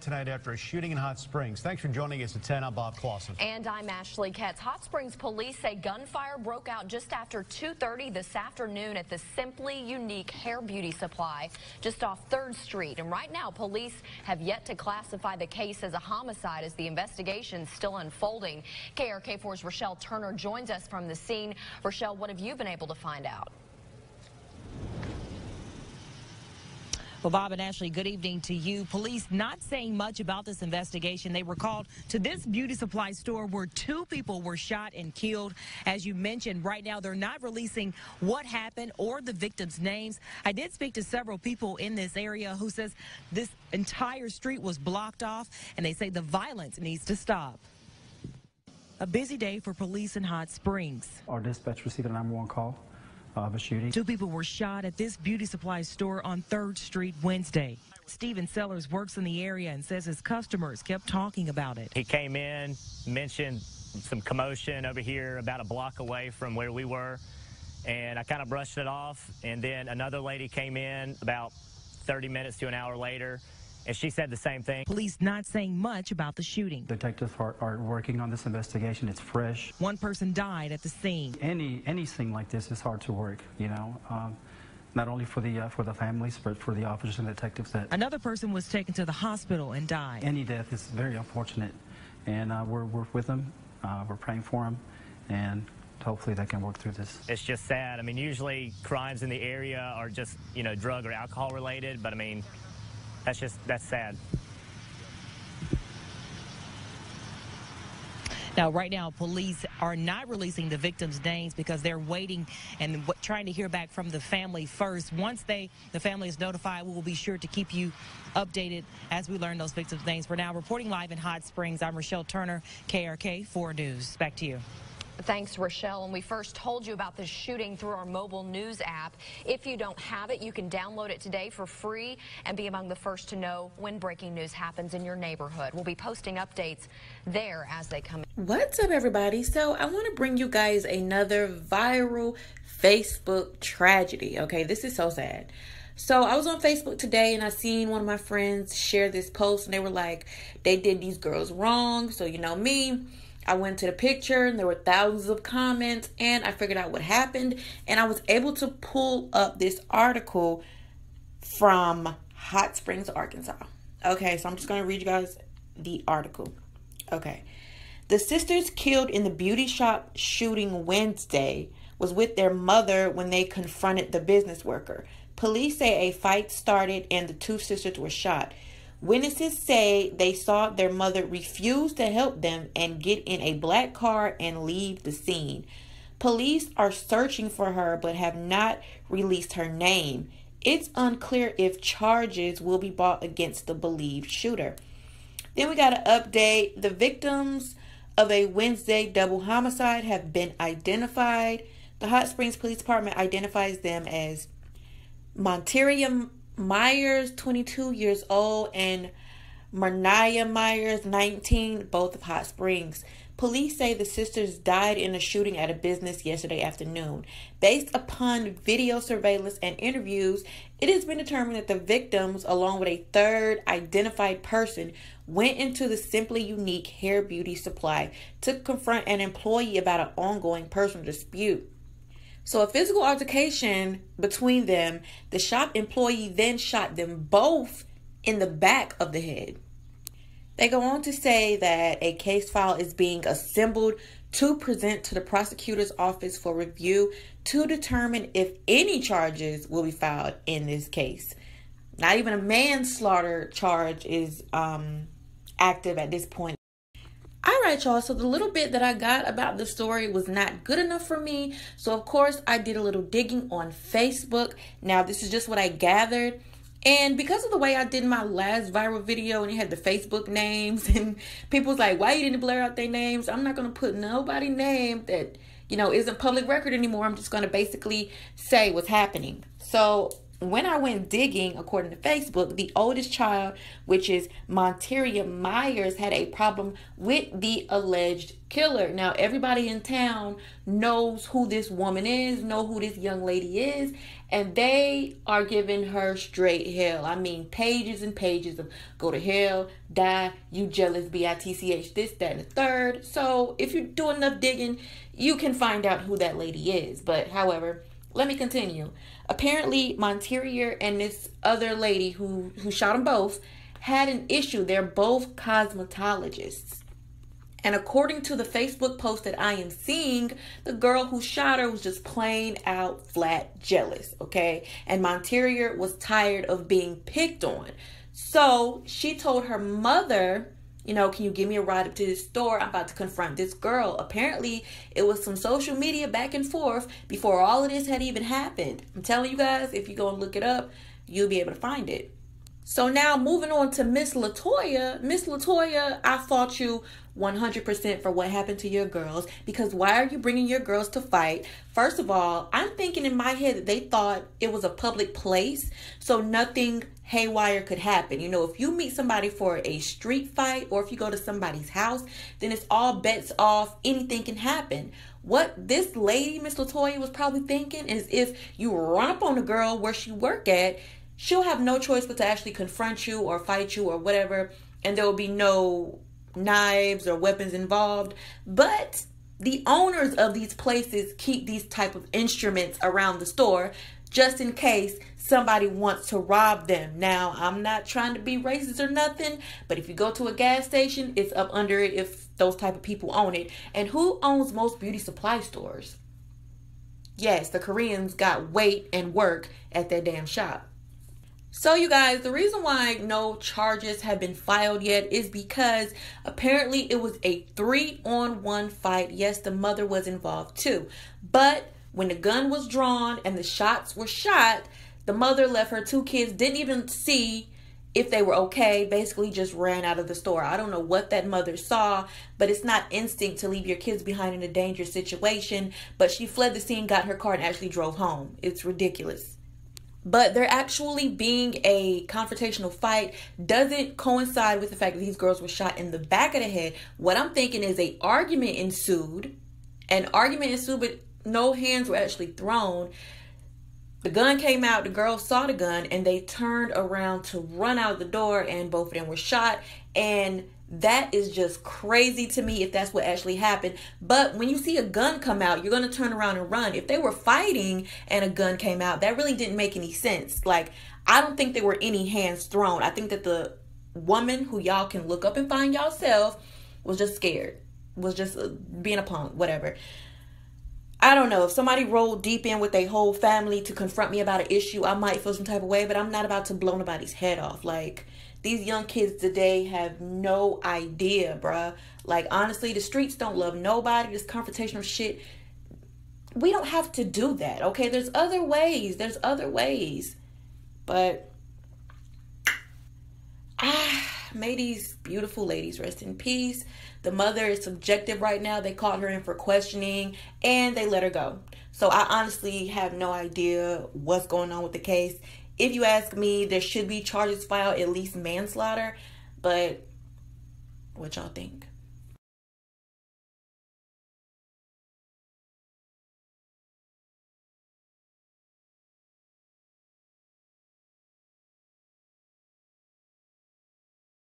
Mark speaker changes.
Speaker 1: dead tonight after a shooting in Hot Springs. Thanks for joining us at 10. I'm Bob Clausen.
Speaker 2: And I'm Ashley Ketz. Hot Springs police say gunfire broke out just after 2:30 this afternoon at the Simply Unique Hair Beauty Supply just off 3rd Street. And right now, police have yet to classify the case as a homicide as the investigation is still unfolding. KRK4's Rochelle Turner joins us from the scene. Rochelle, what have you been able to find out?
Speaker 3: Well, Bob and Ashley, good evening to you. Police not saying much about this investigation. They were called to this beauty supply store where 2 people were shot and killed. As you mentioned, right now they're not releasing what happened or the victims' names. I did speak to several people in this area who says this entire street was blocked off, and they say the violence needs to stop. A busy day for police in Hot Springs.
Speaker 4: Our dispatch received a 911 call of a shooting.
Speaker 3: 2 people were shot at this beauty supply store on 3rd Street Wednesday. Steven Sellers works in the area and says his customers kept talking about it.
Speaker 5: He came in, mentioned some commotion over here about a block away from where we were, and I kind of brushed it off. And then another lady came in about 30 minutes to an hour later, and she said the same thing.
Speaker 3: Police not saying much about the shooting.
Speaker 4: Detectives are working on this investigation. It's fresh.
Speaker 3: 1 person died at the scene.
Speaker 4: Anything like this is hard to work, you know, not only for the families, but for the officers and detectives. That
Speaker 3: another person was taken to the hospital and died.
Speaker 4: Any death is very unfortunate, and we're with them. We're praying for them, and hopefully they can work through this.
Speaker 5: It's just sad. I mean, usually crimes in the area are just, you know, drug or alcohol related, but I mean, that's sad.
Speaker 3: Now, right now, police are not releasing the victims' names because they're waiting and trying to hear back from the family first. Once the family is notified, we will be sure to keep you updated as we learn those victims' names. For now, reporting live in Hot Springs, I'm Rochelle Turner, KRK 4 News. Back to you.
Speaker 2: Thanks, Rochelle. And we first told you about this shooting through our mobile news app. If you don't have it, you can download it today for free and be among the first to know when breaking news happens in your neighborhood. We'll be posting updates there as they come in.
Speaker 6: What's up, everybody? So I want to bring you guys another viral Facebook tragedy. Okay, this is so sad. So I was on Facebook today and I seen one of my friends share this post, and they were like, they did these girls wrong. So you know me, I went to the picture and there were thousands of comments, and I figured out what happened, and I was able to pull up this article from Hot Springs, Arkansas. Okay, so I'm just going to read you guys the article. Okay. The sisters killed in the beauty shop shooting Wednesday was with their mother when they confronted the business worker. Police say a fight started and the 2 sisters were shot. Witnesses say they saw their mother refuse to help them and get in a black car and leave the scene. Police are searching for her but have not released her name. It's unclear if charges will be brought against the believed shooter. Then we got an update. The victims of a Wednesday double homicide have been identified. The Hot Springs Police Department identifies them as Monteria Myers, 22 years old, and Marnia Myers, 19, both of Hot Springs. Police say the sisters died in a shooting at a business yesterday afternoon. Based upon video surveillance and interviews, it has been determined that the victims, along with a 3rd identified person, went into the Simply Unique Hair Beauty Supply to confront an employee about an ongoing personal dispute. So a physical altercation between them, the shop employee then shot them both in the back of the head. They go on to say that a case file is being assembled to present to the prosecutor's office for review to determine if any charges will be filed in this case. Not even a manslaughter charge is active at this point. Alright, y'all, so the little bit that I got about the story was not good enough for me. So, of course, I did a little digging on Facebook. Now, this is just what I gathered. And because of the way I did my last viral video and it had the Facebook names and people was like, why you didn't blur out their names? I'm not going to put nobody's name that, you know, isn't public record anymore. I'm just going to basically say what's happening. So, when I went digging, according to Facebook, the oldest child, which is Monteria Myers, had a problem with the alleged killer. Now, everybody in town knows who this woman is, know who this young lady is, and they are giving her straight hell. I mean, pages and pages of go to hell, die, you jealous, bitch, this, that, and the third. So if you do enough digging, you can find out who that lady is. But however, let me continue. Apparently, Monteria and this other lady who shot them both had an issue. They're both cosmetologists. And according to the Facebook post that I am seeing, the girl who shot her was just plain out flat jealous, okay? And Monteria was tired of being picked on. So she told her mother, you know, can you give me a ride up to this store? I'm about to confront this girl. Apparently, it was some social media back and forth before all of this had even happened. I'm telling you guys, if you go and look it up, you'll be able to find it. So now moving on to Miss Latoya. Miss Latoya, I fault you 100% for what happened to your girls, because why are you bringing your girls to fight? First of all, I'm thinking in my head that they thought it was a public place, so nothing haywire could happen. You know, if you meet somebody for a street fight or if you go to somebody's house, then it's all bets off. Anything can happen. What this lady, Miss Latoya, was probably thinking is if you run up on a girl where she work at, she'll have no choice but to actually confront you or fight you or whatever, and there will be no knives or weapons involved. But the owners of these places keep these type of instruments around the store just in case somebody wants to rob them. Now, I'm not trying to be racist or nothing, but if you go to a gas station, it's up under it if those type of people own it. And who owns most beauty supply stores? Yes, the Koreans got weight and work at their damn shop. So you guys, the reason why no charges have been filed yet is because apparently it was a 3-on-1 fight. Yes, the mother was involved too. But when the gun was drawn and the shots were shot, the mother left her 2 kids, didn't even see if they were okay, basically just ran out of the store. I don't know what that mother saw, but it's not instinct to leave your kids behind in a dangerous situation. But she fled the scene, got her car, and actually drove home. It's ridiculous. But there actually being a confrontational fight doesn't coincide with the fact that these girls were shot in the back of the head. What I'm thinking is an argument ensued. An argument ensued, but no hands were actually thrown. The gun came out, the girls saw the gun, and they turned around to run out the door, and both of them were shot. And that is just crazy to me if that's what actually happened. But when you see a gun come out, you're going to turn around and run. If they were fighting and a gun came out, that really didn't make any sense. Like, I don't think there were any hands thrown. I think that the woman, who y'all can look up and find yourself, was just scared. Was just being a punk, whatever. I don't know. If somebody rolled deep in with their whole family to confront me about an issue, I might feel some type of way, but I'm not about to blow nobody's head off. Like, these young kids today have no idea, bruh. Like, honestly, the streets don't love nobody. This confrontational shit, we don't have to do that, okay? There's other ways. There's other ways. But, may these beautiful ladies rest in peace. The mother is subjective right now. They called her in for questioning and they let her go. So I honestly have no idea what's going on with the case. If you ask me, there should be charges filed, at least manslaughter. But what y'all think?